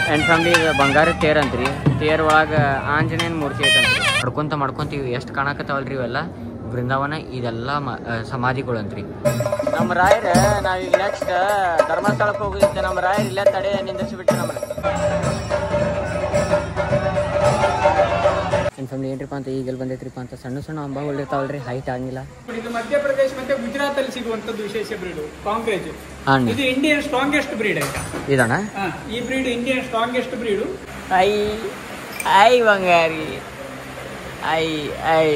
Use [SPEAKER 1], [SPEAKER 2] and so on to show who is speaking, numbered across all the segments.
[SPEAKER 1] And family ಬಂಗಾರ ತೇರ್ ಅಂತ್ರಿ. ತೇರ್ ಒಳಗೆ ಆಂಜನೇಯನ ಮೂರ್ತಿ ಐತಂತ್ರಿ. ಮಾಡ್ಕೊಂತೀವಿ ಎಷ್ಟು ಕಾಣಕತ್ತಾವಲ್ರಿ ಇವೆಲ್ಲ ಬೃಂದಾವನ. ಇದೆಲ್ಲ ಸಮಾಧಿಗಳು ಅಂತ್ರಿ. ನಮ್ಮ ರಾಯರ ನಾವೀಗ ನೆಕ್ಸ್ಟ್ ಧರ್ಮಸ್ಥಳಕ್ಕೆ ಹೋಗಿದ್ದೆ. ನಮ್ಮ ರಾಯರ್ ಇಲ್ಲೇ ತಡೆ ನಿಂದಿಸಿಬಿಟ್ಟು ನಮ್ಮ ನನ್ನ ಫ್ಯಾಮಿಲಿ ಏನ್ರಿಪ್ಪ ಅಂತ ಈಗೆಲ್ಲಿ ಬಂದೈತ್ರಿಪ್ಪ ಅಂತ ಸಣ್ಣ ಸಣ್ಣ ಅಂಬಾಗಳು ಇರ್ತಾವಲ್ರಿ, ಹೈಟ್ ಆಗಿಲ್ಲ.
[SPEAKER 2] ಇದು ಮಧ್ಯಪ್ರದೇಶ ಮತ್ತೆ ಗುಜರಾತ್ ಅಲ್ಲಿ ಸಿಗುವಂತದ್ದು ವಿಶೇಷ ಬ್ರೀಡ್ ಕಾಂಗ್ರೇಜ್. ಇದು ಇಂಡಿಯನ್ ಸ್ಟ್ರಾಂಗೆಸ್ಟ್ ಬ್ರೀಡ್ ಆಯ್ತಾ
[SPEAKER 1] ಇದಣ್ಣ.
[SPEAKER 2] ಈ ಬ್ರೀಡ್ ಇಂಡಿಯನ್ ಸ್ಟ್ರಾಂಗೆಸ್ಟ್ ಬ್ರೀಡು.
[SPEAKER 1] ಐ ಬಂಗಾರಿ ಐ ಐ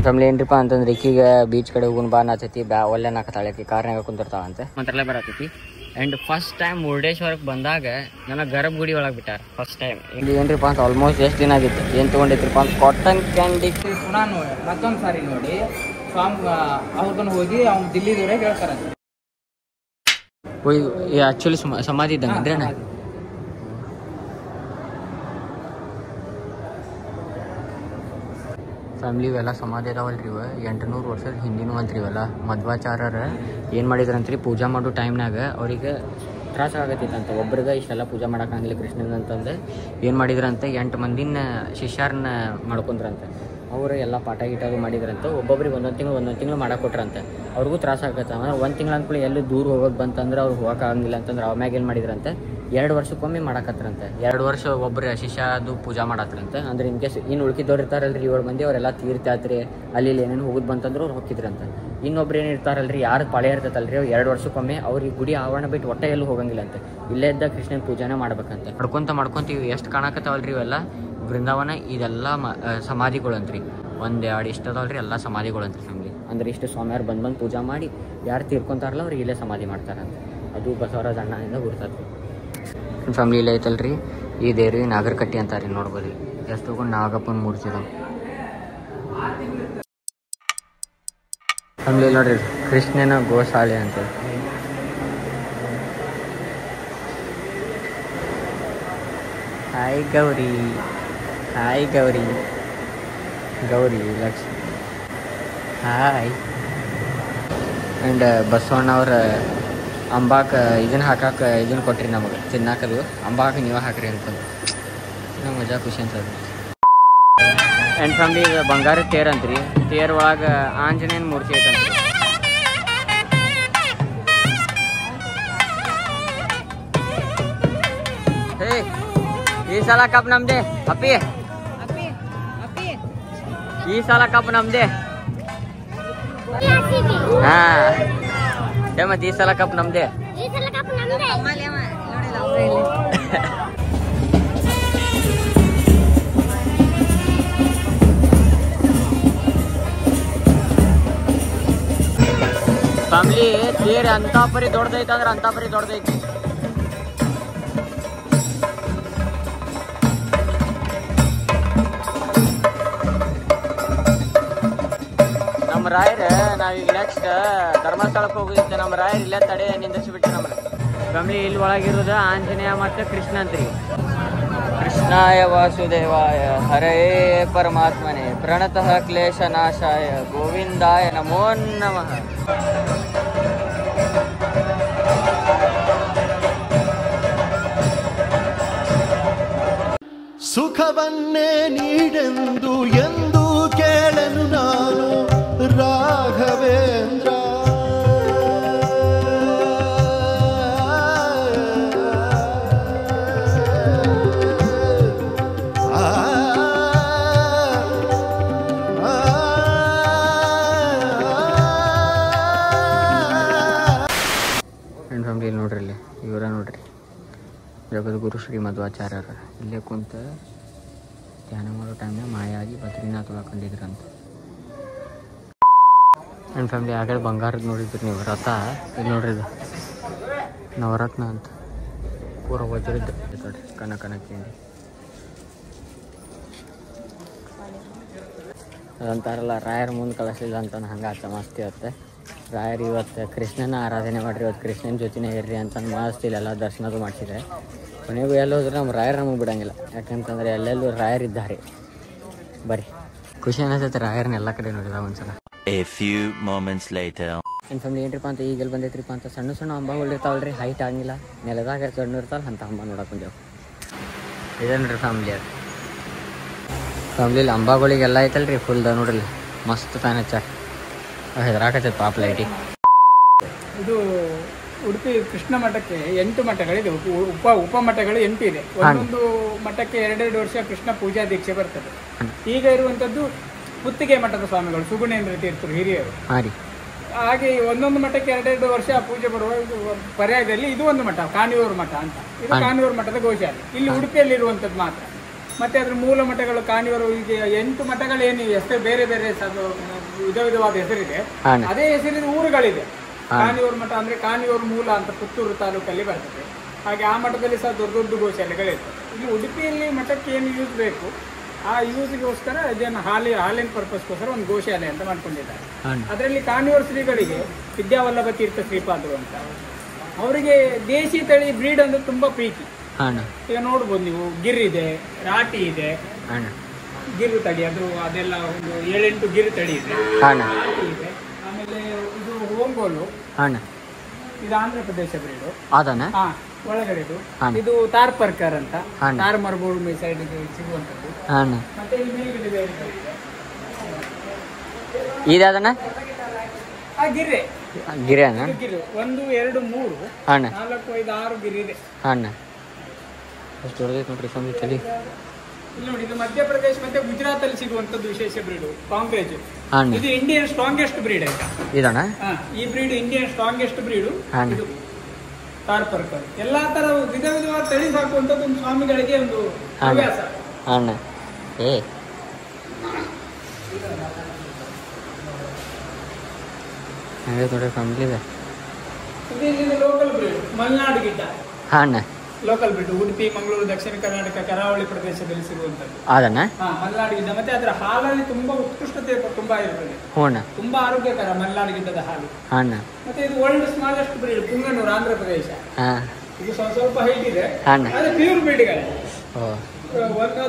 [SPEAKER 1] ಫ್ಯಾಮಿಲಿ ಏನ್ರಿಪ್ಪ ಅಂತಂದ್ರೆ ಈಕೀಗ ಬೀಚ್ ಕಡೆ ಹೋಗೋಣ ಬಾ ನಾಚತಿ ಒಳ್ಳೆ ನಾಕತ್ತಾಳೆ ಕಾರ್ನಾಗ ಕುಂತಿರ್ತಾವಂತೆ ಮಂತ್ರಲ್ಲೇ ಬರತೈತಿ. ಆ್ಯಂಡ್ ಫಸ್ಟ್ ಟೈಮ್ ಮುರುಡೇಶ್ವರಕ್ಕೆ ಬಂದಾಗ ನನ್ನ ಗರ್ಭಗುಡಿ ಒಳಗೆ ಬಿಟ್ಟಾರ ಫಸ್ಟ್ ಟೈಮ್. ಇಲ್ಲಿ ಏನ್ರಿಪ್ಪ ಅಂತ ಆಲ್ಮೋಸ್ಟ್ ಎಷ್ಟು ದಿನ ಆಗಿತ್ತು. ಏನು ತೊಗೊಂಡಿದ್ರಿಪ್ಪ ಅಂತ ಕಾಟನ್ ಕ್ಯಾಂಡಿ.
[SPEAKER 2] ಪುನಃ ಮತ್ತೊಂದು ಸಾರಿ ನೋಡಿ ಸ್ವಾಮಿ ಅವ್ರನ್ನ ಹೋಗಿ ಅವ್ನು ದಿಲ್ಲಿದವರೆಗೆ ಹೇಳ್ತಾರಂತೆ.
[SPEAKER 1] ಆ್ಯಕ್ಚುಲಿ ಸಮಾಧಿ ಇದ್ದಂಗೆ ಅಂದ್ರೆ ಅಣ್ಣ. ಫ್ಯಾಮ್ಲಿ ಇವೆಲ್ಲ ಸಮಾಧಿ ಅದಾವಲ್ರಿ ಇವ 800 ವರ್ಷದ ಹಿಂದಿನೂ ಅಂತ್ರಿ ಇವೆಲ್ಲ. ಮಧ್ವಾಚಾರ್ಯರ ಏನು ಮಾಡಿದ್ರಂತ್ರಿ ಪೂಜಾ ಮಾಡೋ ಟೈಮ್ನಾಗ ಅವ್ರಿಗೆ ತ್ರಾಸ ಆಗತ್ತಿತ್ತಂತ. ಒಬ್ರಿಗೆ ಇಷ್ಟೆಲ್ಲ ಪೂಜಾ ಮಾಡೋಕ್ಕಾಗಿಲ್ಲ ಕೃಷ್ಣನ ಅಂತಂದು ಏನು ಮಾಡಿದ್ರಂತೆ 8 ಮಂದಿನ ಶಿಷ್ಯರನ್ನ ಮಾಡ್ಕೊಂಡ್ರಂತೆ. ಅವರು ಎಲ್ಲ ಪಾಠ ಗೀಟದು ಮಾಡಿದ್ರಂತೆ. ಒಬ್ಬೊಬ್ರಿಗೆ ಒಂದೊಂದು ತಿಂಗಳು ಮಾಡಕ್ಕೆ ಕೊಟ್ರಂತೆ. ಅವ್ರಿಗೂ ತ್ರಾಸ ಆಗತ್ತೆ. ಅಂದ್ರೆ 1 ತಿಂಗಳು ಅಂದ್ಕೊಳ್ಳಿ ಎಲ್ಲೂ ದೂರ ಹೋಗೋದು ಬಂತಂದ್ರೆ ಅವ್ರು ಹೋಗೋಕ್ಕಾಗಂಗಿಲ್ಲ ಅಂತಂದ್ರೆ ಅಮ್ಯಾಗ ಏನು ಮಾಡಿದ್ರಂತೆ 2 ವರ್ಷಕ್ಕೊಮ್ಮೆ ಮಾಡಕತ್ರಂತೆ. 2 ವರ್ಷ ಒಬ್ಬರು ಶಿಷ್ಯ ಅದು ಪೂಜಾ ಮಾಡತ್ತರಂತೆ. ಅಂದ್ರೆ ಇನ್ ಕೇಸ್ ಇನ್ನು ಉಳ್ಕಿದವ್ರು ಇರ್ತಾರಲ್ರಿ 7 ಮಂದಿ, ಅವರೆಲ್ಲ ತೀರ್ಥಯಾತ್ರೆ ಅಲ್ಲಿ ಏನೇನು ಹೋಗೋದು ಬಂತಂದ್ರೆ ಅವ್ರು ಹೋಗಿದ್ರಂತೆ. ಇನ್ನೊಬ್ರು ಏನು ಇರ್ತಾರಲ್ರಿ ಯಾರು ಪಾಳೆ ಇರ್ತೈತಲ್ರಿ ಅವ್ರು 2 ವರ್ಷಕ್ಕೊಮ್ಮೆ ಅವ್ರಿಗೆ ಗುಡಿ ಆವರಣ ಬಿಟ್ಟು ಒಟ್ಟೆ ಎಲ್ಲೂ ಹೋಗಂಗಿಲ್ಲ ಅಂತೆ. ಇಲ್ಲೇ ಇದ್ದ ಕೃಷ್ಣನ ಪೂಜಾನೇ ಮಾಡ್ಬೇಕಂತೆ. ಮಾಡ್ಕೊಂತೀವಿ ಎಷ್ಟು ಕಾಣಕತ್ತಾವಲ್ರಿ ಇವೆಲ್ಲ ಬೃಂದಾವನ. ಇದೆಲ್ಲ ಸಮಾಧಿಗಳು ಅಂತ್ರಿ. 1-2 ಇಷ್ಟ ಅದಾವಲ್ರಿ ಎಲ್ಲ ಸಮಾಧಿಗಳು ಅಂತ್ರಿ ಫ್ಯಾಮಿಲಿ. ಅಂದ್ರೆ ಇಷ್ಟು ಸ್ವಾಮಿಯವ್ರು ಬಂದು ಪೂಜಾ ಮಾಡಿ ಯಾರು ತೀರ್ಕೊಂತಾರಲ್ಲ ಅವ್ರಿಗೆ ಇಲ್ಲೇ ಸಮಾಧಿ ಮಾಡ್ತಾರಂತೆ. ಅದು ಬಸವರಾಜ ಅಣ್ಣದಿಂದ ಗುರ್ತೈತಿ. ಫ್ಯಾಮಿಲಿ ಇಲ್ಲ ಐತಲ್ರಿ ಈ ದೇವ್ರಿ ನಾಗರಕಟ್ಟಿ ಅಂತಾರಿ. ನೋಡ್ಬೋದು ಎಷ್ಟು ತಗೊಂಡು ನಾಗಪ್ಪನ ಮೂರ್ತಿ ಇದಾವೆ ಫ್ಯಾಮಿಲಿ. ನೋಡ್ರಿ ಕೃಷ್ಣನ ಗೋಶಾಲೆ ಅಂತ. Hi Gauri, hi Gauri, Gauri Lakshmi hi. And Basavanna ಅವ್ರ ಅಂಬಾಕ ಇದನ್ನು ಹಾಕಕ್ಕೆ ಇದನ್ನು ಕೊಟ್ರಿ ನಮಗೆ ತಿನ್ನಾಕದು. ಅಂಬಾಕ ನೀವು ಹಾಕ್ರಿ ಅಂತಂದು ನಮ್ಗೆ ಮಜಾ ಖುಷಿ ಅನ್ಸದು. ಆ್ಯಂಡ್ ಫ್ಯಾಮಿಲಿ ಬಂಗಾರ ತೇರ್ ಅಂತ್ರಿ. ತೇರ್ ಒಳಗೆ ಆಂಜನೇಯನ ಮೂರ್ತಿ ಐತಂತ್ರಿ. ಹೇ ಈ ಸಲ ಕಪ್ ನಮ್ದೆ ಅಪ್ಪಿ, ಈ ಸಲ ಕಪ್ ನಮ್ದೆ. ಹಾ ಮತ್ತೆ ಈ ಸಲ ಕಪ್ ನಮ್ದೆ. ಫ್ಯಾಮಿಲಿ ತೇರ್ ಅಂತ ಪರಿ ದೊಡ್ಡದೈತೆ ಅಂದ್ರೆ ಅಂತ ಪರಿ ದೊಡ್ಡದೈತಿ. ನಮ್ಮ ರಾಯರ ನಾವೀಗ ನೆಕ್ಸ್ಟ್ ಧರ್ಮಸ್ಥಳಕ್ಕೆ ಹೋಗಿದ್ದೆ. ನಮ್ಮ ರಾಯರ್ ಇಲ್ಲೇ ತಡೆ ನಿಂದಿಸಿಬಿಟ್ಟು ನಮ್ಮ ಫ್ಯಾಮಿಲಿ. ಇಲ್ಲಿ ಒಳಗಿರೋದು ಆಂಜನೇಯ ಮತ್ತು ಕೃಷ್ಣ ಅಂತ್ರಿ. ಕೃಷ್ಣಾಯ ವಾಸುದೇವಾಯ ಹರೇ ಪರಮಾತ್ಮನೆ ಪ್ರಣತಃ ಕ್ಲೇಶನಾಶಾಯ ಗೋವಿಂದಾಯ ನಮೋ ನಮಃ.
[SPEAKER 3] ಸುಖವನ್ನೇ ನೀಡೆಂದು ಎಂದು ಕೇಳನು ನಾನು ರಾಘವೇಂದ್ರ.
[SPEAKER 1] ಫ್ಯಾಮಿಲಿ ನೋಡ್ರಿ ಇಲ್ಲಿ ಇವರ ನೋಡ್ರಿ ಜಗದ್ಗುರು ಶ್ರೀ ಮಧ್ವಾಚಾರ್ಯರ ಇಲ್ಲೇ ಕುಂತ ಧ್ಯಾನ ಮಾಡೋ ಟೈಮ್ನಾಗ ಮಾಯಾಗಿ ಬದ್ರಿನಾಥ್ ಒಳಗೆ ಕಂಡಿದ್ರಂತ. ನನ್ನ ಫ್ಯಾಮಿಲಿ ಆಗಲೇ ಬಂಗಾರದ ನೋಡಿದ್ರಿ ನೀವು ರಥ. ಇಲ್ಲಿ ನೋಡ್ರಿ ಇದು ನವರತ್ನ ಅಂತ ಪೂರ ವಜ್ರದ್ದು ನೋಡ್ರಿ ಕನಕಿ ಅದಂತಾರಲ್ಲ ರಾಯರ ಮುಂದೆ ಕಳಿಸ್ಲಿಲ್ಲ ಅಂತ ಹಂಗೆ ಆತ ಮಸ್ತಿ ಇರುತ್ತೆ. ರಾಯರು ಇವತ್ತು ಕೃಷ್ಣನ ಆರಾಧನೆ ಮಾಡಿರಿ, ಇವತ್ತು ಕೃಷ್ಣನ ಜೊತೆನೇ ಇರ್ರಿ ಅಂತಂದು ಮಸ್ತ್ ಇಲ್ಲೆಲ್ಲ ದರ್ಶನದು ಮಾಡಿಸಿದೆ. ಕೊನೆಗೂ ಎಲ್ಲೋದ್ರೆ ನಮ್ಮ ರಾಯರು ನಮಗೆ ಬಿಡೋಂಗಿಲ್ಲ, ಯಾಕಂತಂದರೆ ಎಲ್ಲೆಲ್ಲೂ ರಾಯರಿದ್ದಾರೆ. ಬರ್ರಿ. ಖುಷಿ ಅನಿಸ್ತೈತೆ ರಾಯರ್ನ ಎಲ್ಲ ಕಡೆ ನೋಡಿದ ಒಂದ್ಸಲ.
[SPEAKER 4] A few moments later.
[SPEAKER 1] ನನ್ನ ಫ್ಯಾಮಿಲಿ ಏನ್ರಿಪ್ಪ ಅಂತ ಈಗೆಲ್ಲಿ ಬಂದೈತ್ರಿಪ್ಪ ಅಂತ ಸಣ್ಣ ಸಣ್ಣ ಅಂಬಗಳು ಇರ್ತಾವಲ್ರಿ, ಹೈಟ್ ಆಗಿಲ್ಲ, ನೆಲದಾಗ ಸಣ್ಣ ಇರ್ತಾವಲ್ಲ ಅಂತ ಅಂಬ ನೋಡಕ್ಕೆ ಬಂದೇವು. ಇದೇನ್ರಿ ಫ್ಯಾಮಿಲಿ ಅದು. ಫ್ಯಾಮ್ಲಿಲಿ ಅಂಬಗಳಿಗೆಲ್ಲ ಐತಲ್ರಿ ಫುಲ್ದ ನೋಡ್ರಿ, ಮಸ್ತ್ ಫ್ಯಾನ್ ಹಚ್ಚ ಹೆದರಾಕತ್ತೈತೆ ಪಾಪ ಲೈಟಿ.
[SPEAKER 2] ಇದು ಉಡುಪಿ ಕೃಷ್ಣ ಮಠಕ್ಕೆ 8 ಮಠಗಳಿದೆ. ಉಪ ಮಠಗಳು 8 ಇದೆ. ಒಂದೊಂದು ಮಠಕ್ಕೆ 2 ವರ್ಷ ಕೃಷ್ಣ ಪೂಜಾ ದೀಕ್ಷೆ ಬರ್ತದೆ. ಈಗ ಇರುವಂತದ್ದು ಪುತ್ತಿಗೆ ಮಠದ ಸ್ವಾಮಿಗಳು ಸುಗುಣೇಂದ್ರ ತೀರ್ಥರು ಹಿರಿಯರು. ಹಾಗೆ ಒಂದೊಂದು ಮಠಕ್ಕೆ 2 ವರ್ಷ ಪೂಜೆ ಬರುವ ಪರ್ಯಾಯದಲ್ಲಿ ಇದು ಒಂದು ಮಠ, ಕಾಣಿಯೂರು ಮಠ ಅಂತ. ಇದು ಕಾಣಿಯೂರು ಮಠದ ಗೋಶಾಲೆ ಇಲ್ಲಿ ಉಡುಪಿಯಲ್ಲಿ ಇರುವಂತದ್ದು ಮಾತ್ರ. ಮತ್ತೆ ಅದ್ರ ಮೂಲ ಮಠಗಳು ಕಾಣಿಯೂರು, ಈಗ 8 ಮಠಗಳೇನಿವೆ ಅಷ್ಟೇ, ಬೇರೆ ಬೇರೆ ವಿಧ ವಿಧವಾದ ಹೆಸರಿದೆ. ಅದೇ ಹೆಸರಿನ ಊರುಗಳಿದೆ. ಕಾಣಿಯೂರು ಮಠ ಅಂದ್ರೆ ಕಾಣಿಯೂರು ಮೂಲ ಅಂತ ಪುತ್ತೂರು ತಾಲೂಕಲ್ಲಿ ಬರ್ತದೆ. ಹಾಗೆ ಆ ಮಠದಲ್ಲಿ ಸಹ ದೊಡ್ಡ ದೊಡ್ಡ ಗೋಶಾಲೆಗಳಿದೆ. ಇಲ್ಲಿ ಉಡುಪಿಯಲ್ಲಿ ಮಠಕ್ಕೆ ಏನು ಯೂಸ್ ಬೇಕು ಆ ಯೂಸ್ಗೋಸ್ಕರ ಇದನ್ನು ಹಾಲಿನ ಪರ್ಪಸ್ಗೋಸ್ಕರ ಒಂದು ಗೋಶಾಲೆ ಅಂತ ಮಾಡ್ಕೊಂಡಿದ್ದಾರೆ. ಅದರಲ್ಲಿ ಕಾಣಿಯೂರು ಶ್ರೀಗಳಿಗೆ ವಿದ್ಯಾವಲ್ಲಭ ತೀರ್ಥ ಶ್ರೀಪಾದರು ಅಂತ, ಅವರಿಗೆ ದೇಶಿ ತಳಿ ಬ್ರೀಡ್ ಅಂದ್ರೆ ತುಂಬಾ ಪ್ರೀತಿ. ಈಗ ನೋಡ್ಬೋದು ನೀವು, ಗಿರ್ ಇದೆ, ರಾಟಿ ಇದೆ, ಗಿರ್ ತಳಿ ಅದೆಲ್ಲ ಒಂದು 7-8 ಗಿರ್ ತಳಿ ಇದೆ, ರಾಟಿ ಇದೆ. ಆಮೇಲೆ ಇದು ಓಂಗೋಲು, ಇದು ಆಂಧ್ರ ಪ್ರದೇಶ ಬ್ರೀಡು ಒಳಗಡೆದು. ಇದು ತಾರ್ ಪರ್ಕರ್ ಅಂತ, ತಾರ್ ಮರುಭೂಮಿ ಸೈಡ್ ಸಿಗುವಂತದ್ದು. ಮತ್ತೆ ಇಲ್ಲಿ ಮೇಲ್ಗಡೆ ಬೇರೆ
[SPEAKER 1] ಇದನ್ನ
[SPEAKER 2] ಗಿರೆ
[SPEAKER 1] ಗಿರೆ
[SPEAKER 2] 1, 2, 3, 4, 5, 6 ಗಿರಿ ಇದೆ.
[SPEAKER 1] ನೋಡ್ರಿ ಸ್ವಾಮಿ ತಲೆ.
[SPEAKER 2] ಇಲ್ಲಿ ನೋಡಿ, ಇದು ಮಧ್ಯಪ್ರದೇಶ ಮತ್ತೆ ಗುಜರಾತ್ ಅಲ್ಲಿ ಸಿಗುವಂತದ್ದು ವಿಶೇಷ ಬ್ರೀಡ್ ಕಾಂಕ್ರೇಜ್. ಇದು ಇಂಡಿಯನ್ ಸ್ಟ್ರಾಂಗೆಸ್ಟ್ ಬ್ರೀಡ್ ಆಯ್ತಾ. ಈ ಬ್ರೀಡ್ ಇಂಡಿಯನ್ ಸ್ಟ್ರಾಂಗೆಸ್ಟ್ ಬ್ರೀಡ್. ಇದು ತಾರ್ ಪರ್ಕರ್. ಎಲ್ಲಾ ತರ ವಿಧ ವಿಧವಾದ ತಳಿ ಸಾಕುವಂತದ್ದು ಒಂದು ಸ್ವಾಮಿಗಳಿಗೆ ಒಂದು ಹವ್ಯಾಸ. ಇದು ಲೋಕಲ್ ಬ್ರೀಡ್, ಮಲೆನಾಡು ಗಿಡ್ಡ ಲೋಕಲ್ ಬ್ರೀಡ್. ಉಡುಪಿ, ಮಂಗಳೂರು, ದಕ್ಷಿಣ ಕರ್ನಾಟಕ, ಕರಾವಳಿ ಪ್ರದೇಶದಲ್ಲಿ ಸಿಗುವಂತದ್ದು ಮಲೆನಾಡು ಗಿಡ್ಡ. ಮತ್ತೆ ಅದರ ಹಾಲಲ್ಲಿ ತುಂಬಾ ಉತ್ಕೃಷ್ಟತೆ ತುಂಬಾ ಇರ್ತದೆ, ತುಂಬಾ ಆರೋಗ್ಯಕರ ಮಲೆನಾಡು ಗಿಡ್ಡದ ಹಾಲು. ಮತ್ತೆ ಇದು world smallest breed, Punganur, Andhra Pradesh. ಇದು ಸ್ವಲ್ಪ ಹೈಟ್ ಇದೆ, ಅದೇ ಪ್ಯೂರ್ ಬ್ರೀಡ್ಗಳೇ.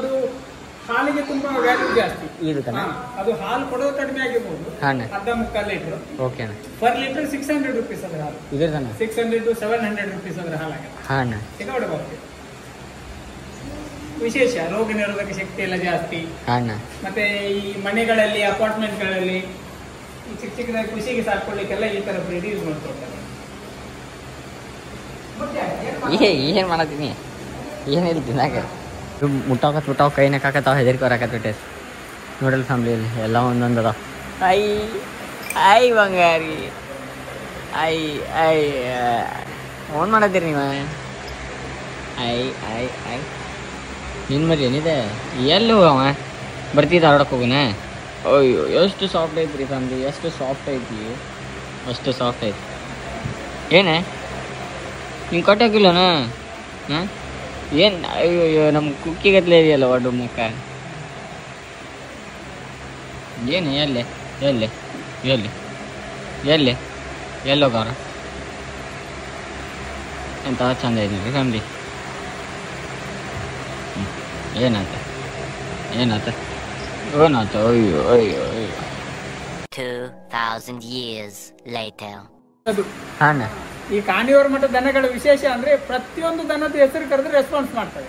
[SPEAKER 2] ಅದು ಹಾಲಿಗೆ ತುಂಬಾ ವ್ಯಾಲ್ಯೂ ಜಾಸ್ತಿ. ಅದು ಹಾಲು ಕೊಡೋದು ಕಡಿಮೆ ಆಗಿರ್ಬೋದು, ಅರ್ಧ ಮುಕ್ಕಾಲು ಲೀಟರ್. ಪರ್ ಲೀಟರ್ 600 rupees ಅದ್ರ ಹಾಲು. 600 to 700 rupees ಅದ್ರ ಹಾಲಾಗುತ್ತೆ. ವಿಶೇಷ ರೋಗ ನಿರೋಧಕ ಶಕ್ತಿ ಎಲ್ಲ ಜಾಸ್ತಿ. ಮತ್ತೆ ಈ ಮನೆಗಳಲ್ಲಿ, ಅಪಾರ್ಟ್ಮೆಂಟ್ಗಳಲ್ಲಿ ಚಿಕ್ಕ ಚಿಕ್ಕದಾಗಿ ಖುಷಿಗೆ ಸಾಕೊಳ್ಳಿಕ್ಕೆಲ್ಲ ಈ ತರ ಬ್ರೀಡ್ ಯೂಸ್ ಮಾಡ್ಕೊಳ್ತಾರೆ.
[SPEAKER 1] ಏನ್ ಮಾಡತ್ತೀನಿ, ಏನಿಲ್ಲ ತಿನ್ನಾಕ ಮುಟ್ಟಾಕತ್ ಕೈನ ಕಾಕತ್ತಾವ, ಹೆದರಿಕೆ ಹೊರಕತ್ಬಿಟ್ಟೆ. ನೋಡಲ್ ಫ್ಯಾಮ್ಲಿಯಲ್ಲಿ ಎಲ್ಲ ಒಂದೊಂದು ಅದಾವ. ಐ ಬಂಗಾರಿ, ಓನ್ ಮಾಡತ್ತೀರಿ ನೀವು. ನಿನ್ನ ಮರಿ ಏನಿದೆ, ಎಲ್ಲಿ ಹೋಗವ ಬರ್ತಿದ್ದ ಆಡೋಕೆ ಹೋಗುನ. ಅಯ್ಯೋ ಎಷ್ಟು ಸಾಫ್ಟ್ ಐತ್ರಿ ಫ್ಯಾಮ್ಲಿ, ಎಷ್ಟು ಸಾಫ್ಟ್ ಐತಿ, ಅಷ್ಟು ಸಾಫ್ಟ್ ಐತಿ. ಏನೇ ಹಿಂಗೆ ಕಟ್ಟಾಕಿಲ್ಲನ? ಏನು ಅಯ್ಯೋ ನಮ್ಮ ಕುಕ್ಕಿಗತ್ಲೆ ಇದೆಯಲ್ಲ ಒಡ್ಡು ಮುಖ. ಏನು ಎಲ್ಲೋಗಾರ ಎಂತ ಚಂದ ಐತಿ ಫ್ಯಾಮ್ಲಿ. ಏನಾತ ಅಯ್ಯೋ
[SPEAKER 5] 2000 years later.
[SPEAKER 2] ಈ ಕಾಣಿಯೂರು ಮಠದ ದನಗಳ ವಿಶೇಷ ಅಂದ್ರೆ ಪ್ರತಿಯೊಂದು ದನದ ಹೆಸರು ಕರೆದ್ರೆ ರೆಸ್ಪಾನ್ಸ್ ಮಾಡ್ತವೆ.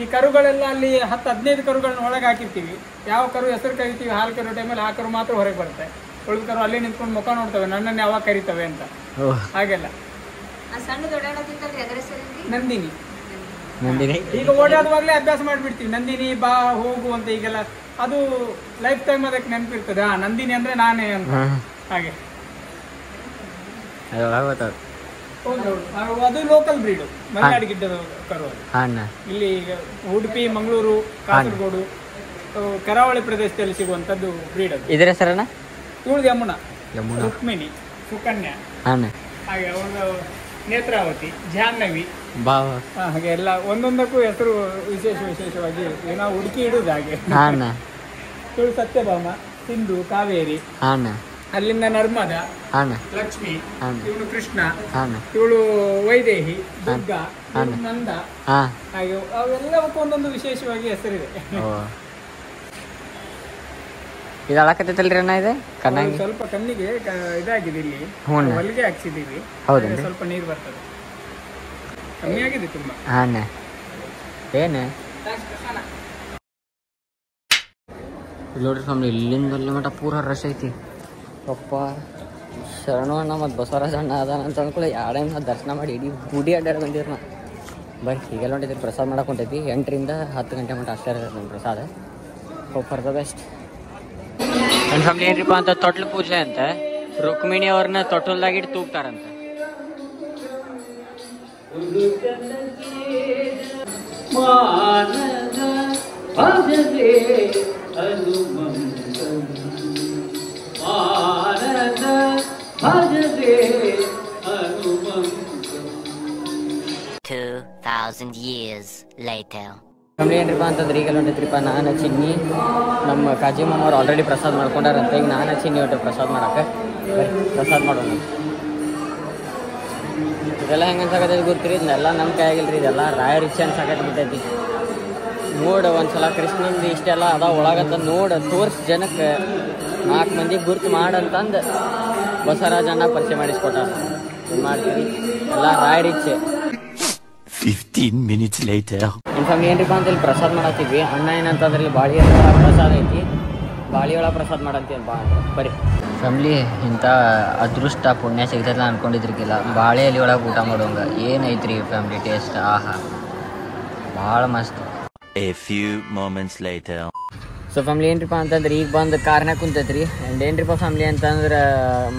[SPEAKER 2] ಈ ಕರುಗಳೆಲ್ಲ ಅಲ್ಲಿ 10-15 ಕರುಗಳನ್ನ ಒಳಗೆ ಹಾಕಿರ್ತೀವಿ. ಯಾವ ಕರು ಹೆಸರು ಕರಿತೀವಿ ಹಾಲು ಕರೋ ಟೈಮಲ್ಲಿ ಆ ಕರು ಮಾತ್ರ ಹೊರಗೆ ಬರುತ್ತೆ. ಉಳಿದ ಕರು ಅಲ್ಲಿ ನಿಂತ್ಕೊಂಡು ಮುಖ ನೋಡ್ತವೆ, ನನ್ನನ್ನು ಯಾವಾಗ ಕರಿತವೆ ಅಂತ. ಹಾಗೆಲ್ಲ ನಂದಿನಿ ಈಗ ಓಡಾಡುವಾಗಲೇ ಅಭ್ಯಾಸ ಮಾಡ್ಬಿಡ್ತೀವಿ, ನಂದಿನಿ ಬಾ ಹೋಗು ಅಂತ. ಈಗೆಲ್ಲ ಅದು ಲೈಫ್ ಟೈಮ್ ಅದಕ್ಕೆ ನೆನಪಿರ್ತದೆ, ನಂದಿನಿ ಅಂದ್ರೆ ನಾನೇ ಅಂತ. ಹಾಗೆ ಅದು ಲೋಕಲ್ ಬ್ರೀಡ್, ಮಲೆನಾಡು ಗಿಡ್ಡದ ಕರು. ಇಲ್ಲಿ ಉಡುಪಿ, ಮಂಗಳೂರು, ಕಾಸರಗೋಡು, ಕರಾವಳಿ ಪ್ರದೇಶದಲ್ಲಿ ಸಿಗುವಂತದ್ದು ಬ್ರೀಡ್. ಅದು
[SPEAKER 1] ಇದರ ಹೆಸರನ್ನ
[SPEAKER 2] ತುಳು ಯಮುನಾ, ರುಕ್ಮಿಣಿ, ಸುಕನ್ಯಾ, ಹಾಗೆ ಅವರ ನೇತ್ರಾವತಿ, ಜಾಹ್ನವಿ, ಹಾಗೆ ಎಲ್ಲ ಒಂದೊಂದಕ್ಕೂ ಹೆಸರು ವಿಶೇಷವಾಗಿ ನಾವು ಹುಡುಕಿ ಇಡುದು. ಹಾಗೆ ತುಳು ಸತ್ಯಭಾಮ, ಸಿಂಧು, ಕಾವೇರಿ, ಅಲ್ಲಿಂದ ನರ್ಮದಾ, ಲಕ್ಷ್ಮಿ, ಇವಳು ಕೃಷ್ಣ, ಇವಳು ವೈದೇಹಿ, ದುರ್ಗಾ, ನಂದ, ಹಾಗೆ ಅವೆಲ್ಲವಕ್ಕೂ ಒಂದೊಂದು ವಿಶೇಷವಾಗಿ ಹೆಸರಿದೆ.
[SPEAKER 1] ಇದು ಅಳಕತ್ತೈತಲ್ರಿ ಅಣ್ಣ ಇದು ಕಣ್ಣಾಗಿ
[SPEAKER 2] ಸ್ವಲ್ಪ ಕಣ್ಣಿಗೆ ಇದಾಗಿದೆ ಇಲ್ಲಿ ಹೊಲಿಗೆ ಹಾಕ್ಸಿದೀವಿ.
[SPEAKER 1] ಹೌದೇನ್ರಿ?
[SPEAKER 2] ಸ್ವಲ್ಪ ನೀರು ಬರ್ತದೆ, ಕಮ್ಮಿ ಆಗಿದೆ ತುಂಬಾ.
[SPEAKER 1] ಹಾಂ ಏನು ನೋಡ್ರಿ ಸ್ವಾಮಿ ಇಲ್ಲಿಂದ ಅಲ್ಲಿ ಮಟ್ಟ ಪೂರ ರಶ್ ಐತಿ. ಪಪ್ಪ ಶರಣು ಅಣ್ಣ ಮತ್ತು ಬಸವರಾಜ ಅಣ್ಣ ಅದಾನ ಅಂತ ಅಂದ್ಕೊಳ್ಳಿ ಎರಡೇ ದರ್ಶನ ಮಾಡಿ ಇಡೀ ಗುಡಿ ಅಡ್ಡಾಡಿ ಬಂದಿರಿ ನಾ. ಬರ್ರಿ ಈಗೆಲ್ಲ ಹೊಂಟೈತಿ ಪ್ರಸಾದ ಮಾಡಕ್ಕೆ ಹೊಂಟೈತಿ. 8ರಿಂದ 10 ಗಂಟೆ ಮಟ್ಟ ಅಷ್ಟೇ ಇರ್ತೈತೆ ನಮ್ಮ ಪ್ರಸಾದ. Hope for the best. ನನ್ನ ಫ್ಯಾಮಿಲಿ ಏನ್ರಿಪ್ಪ ಅಂತ ತೊಟ್ಲು ಪೂಜೆ ಅಂತ ರುಕ್ಮಿಣಿ ಅವ್ರನ್ನ ತೊಟ್ಟಲ್ದಾಗಿಟ್ಟು ತೂಗ್ತಾರಂತ.
[SPEAKER 5] $2,000 years later.
[SPEAKER 1] ಫ್ಯಾಮಿಲಿ ಏನ್ರಿಪ್ಪ ಅಂತಂದ್ರೆ ಈಗೆಲ್ಲ ಹೊಂಟೈತ್ರಿಪ್ಪ ನಾನು ಚಿನ್ನಿ ನಮ್ಮ ಕಾಜಿ ಮಾಮವ್ರು ಆಲ್ರೆಡಿ ಪ್ರಸಾದ ಮಾಡ್ಕೊಂಡಾರಂತ. ಈಗ ನಾನು ಚಿನ್ನಿ ಹೊಟ್ಟೆ ಪ್ರಸಾದ ಮಾಡಕ್ಕೆ ಪ್ರಸಾದ ಮಾಡೋಣ. ಇದೆಲ್ಲ ಹೆಂಗೆ ಅನ್ಸಾಕತ್ತೈತಿ ಗೊತ್ತಿರಿ, ಇದನ್ನೆಲ್ಲ ನಮ್ಮ ಕೈಯಾಗಿಲ್ರಿ, ಇದೆಲ್ಲ ರಾಯರ್ ಇಚ್ಛೆ ಅನ್ಸಾಕತ್ ಬಿಟ್ಟೈತಿ. ನೋಡು ಒಂದ್ಸಲ ಕೃಷ್ಣಂದು ಇಷ್ಟೆಲ್ಲ ಅದ ಒಳಗಂತ ನೋಡು ತೋರ್ಸಿ ಜನಕ್ಕೆ 4 ಮಂದಿಗೆ ಗುರ್ತು ಮಾಡಂತಂದು ಬಸವರಾಜ ಅಣ್ಣ ಪರಿಚಯ ಮಾಡಿಸ್ಕೊಟ್ಟ. ಏನು ಮಾಡ್ತೀವಿ ಎಲ್ಲ ರಾಯರ್ ಇಚ್ಛೆ.
[SPEAKER 4] 15 minutes later.
[SPEAKER 1] ನಮ್ಮ ಫ್ಯಾಮಿಲಿ ಏನ್ರಿಪ್ಪ ಅಂತ ಇಲ್ಲಿ ಪ್ರಸಾದ ಮಾಡತ್ತೀವಿ. ಅಣ್ಣ ಏನಂತಂದ್ರೆ ಇಲ್ಲಿ ಬಾಳಿ ಪ್ರಸಾದ ಐತಿ, ಬಾಳಿ ಒಳಗೆ ಪ್ರಸಾದ ಮಾಡಂತೀವಿ ಬಾ ಬರೀ ಫ್ಯಾಮ್ಲಿ. ಇಂಥ ಅದೃಷ್ಟ ಪುಣ್ಯ ಸಿಗ್ತೈತೆ ಅನ್ಕೊಂಡಿದ್ರಿಗಿಲ್ಲ. ಬಾಳೆ ಎಲೆ ಒಳಗೆ ಊಟ ಮಾಡೋಂಗ ಏನೈತ್ರಿ ಫ್ಯಾಮ್ಲಿ ಟೇಸ್ಟ್, ಆಹಾ ಭಾಳ ಮಸ್ತ್.
[SPEAKER 4] A few moments later.
[SPEAKER 1] So family ಏನ್ರಿಪ್ಪ ಅಂತಂದ್ರೆ ಈಗ ಬಂದು ಕಾರ್ನಾಗ ಕುಂತೈತ್ರಿ. ಆ್ಯಂಡ್ ಏನ್ರಿಪ್ಪ ಫ್ಯಾಮ್ಲಿ ಅಂತಂದ್ರೆ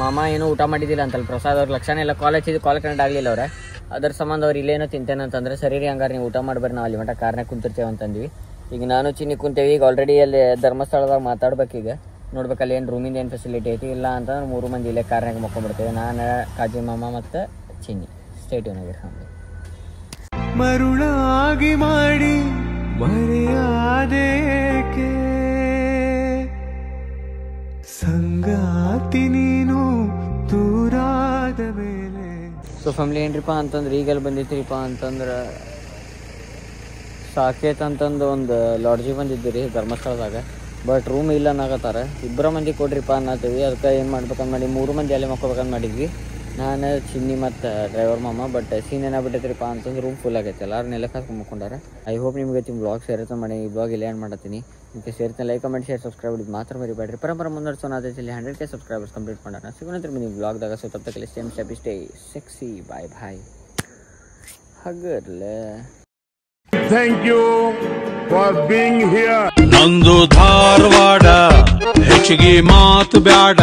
[SPEAKER 1] ಮಾಮ ಏನೂ ಊಟ ಮಾಡಿದ್ದಿಲ್ಲ ಅಂತಲ್ಲ ಪ್ರಸಾದ. ಅವ್ರ ಲಕ್ಷಣ ಎಲ್ಲ ಕಾಲೇಜ್ ಕನೆಕ್ಟ್ ಆಗಲಿಲ್ಲ ಅವ್ರೆ. ಅದ್ರ ಸಂಬಂಧ ಅವ್ರು ಇಲ್ಲೇನೋ ತಿಂತೇನೆ ಅಂತಂದ್ರೆ ಸರಿ ರೀ ಹಂಗಾರೆ ನೀವು ಊಟ ಮಾಡ್ಬಾರಿ, ನಾವು ಅಲ್ಲಿ ಮಟ್ಟ ಕಾರ್ನಾಗ ಕುಂತಿರ್ತೇವೆ ಅಂತಂದ್ವಿ. ಈಗ ನಾನು ಚಿನ್ನಿ ಕುಂತೇವಿ. ಈಗ ಆಲ್ರೆಡಿ ಅಲ್ಲಿ ಧರ್ಮಸ್ಥಳದಾಗ ಮಾತಾಡ್ಬೇಕೀಗ. ನೋಡ್ಬೇಕಲ್ಲಿ ಏನು ರೂಮಿಂದ ಏನು ಫೆಸಿಲಿಟಿ ಐತಿ ಇಲ್ಲ ಅಂತಂದ್ರೆ 3 ಮಂದಿ ಇಲ್ಲೇ ಕಾರ್ನಾಗ ಮಕ್ಕೊಂಡ್ಬಿಡ್ತೇವೆ. ನಾನು ಕಾಜಿ ಮಾಮ ಮತ್ತು ಚಿನ್ನಿ ಸ್ಟೇಟ್ ಏನಾಗಿರಿ ಫ್ಯಾಮ್ಲಿ.
[SPEAKER 3] ಮರುಳಾಗಿ ಮಾಡಿ ಮರೆಯಾದೇಕೆ ಸಂಗಾತಿ ನೀನು ದೂರಾದ ಮೇಲೆ.
[SPEAKER 1] ಸೊ ಫ್ಯಾಮ್ಲಿ ಏನ್ರಿಪ್ಪ ಅಂತಂದ್ರೆ ಈಗೆಲ್ಲ ಬಂದಿತ್ರಿಪ್ಪ ಅಂತಂದ್ರೆ ಸಾಕೇತ್ ಅಂತಂದು ಒಂದು ಲಾಡ್ಜಿಗೆ ಬಂದಿದ್ದೀರಿ ಧರ್ಮಸ್ಥಳದಾಗ. ಬಟ್ ರೂಮ್ ಇಲ್ಲ ಅನ್ನಕತ್ತಾರ. 2 ಮಂದಿ ಕೊಡ್ರಿಪ್ಪ ಅನ್ನತ್ತೀವಿ. ಅದಕ್ಕೆ ಏನು ಮಾಡ್ಬೇಕಂತ ಮಾಡಿ 3 ಮಂದಿ ಅಲ್ಲೇ ಮಕ್ಕೋಬೇಕಂತ ಮಾಡಿದ್ವಿ, ನಾನು ಚಿನ್ನಿ ಮತ್ತು ಡ್ರೈವರ್ ಮಾಮ. ಬಟ್ ಸೀನ್ ಏನಾಗ್ಬಿಟ್ಟೈತ್ರಿಪ್ಪ ಅಂತಂದ್ರೆ ರೂಮ್ ಫುಲ್ ಆಗೈತೆ, ಎಲ್ಲರೂ ನೆಲಕ್ಕೆ ಹಾಕೊಂಡು ಮಕ್ಕೊಂಡಾರ. ಐ ಹೋಪ್ ನಿಮ್ಗೆ ಈ ಬ್ಲಾಗ್ ಸೇರುತ್ತೆ ಮಾಡಿ. ಈ ಬ್ಲಾಗ್ ಇಲ್ಲೇ ಏನು ಮಾಡತ್ತೀನಿ ನಿಮಗೆ ಸೇರ್ತೀನಿ. ಲೈಕ್ ಕಮೆಂಟ್ ಶೇರ್ ಸಬ್ಸ್ಕ್ರೈಬ್ ಇದು ಮಾತ್ರ ಮರಿಬೇಡ್ರಿ. ಪರಂಪರ ಮುಂದುವರ್ಸೋಣ ಅದೈತಿ. 100K ಸಬ್ಸ್ಕ್ರೈಬರ್ಸ್ ಕಂಪ್ಲೀಟ್ ಮಾಡೋಣ. ಸಿಗೋಣ ನಿಮ್ಮ ಬ್ಲಾಗ್ದಾಗ. ಸೊ ತಪ್ಪಕ್ಕೆ same step stay sexy. Bye bye ಹಗರ್ಲೆ.
[SPEAKER 6] Thank you for being here.
[SPEAKER 7] ನಂದು ಧಾರವಾಡ ಹೆಚ್ಚಿಗೆ ಮಾತು ಬ್ಯಾಡ.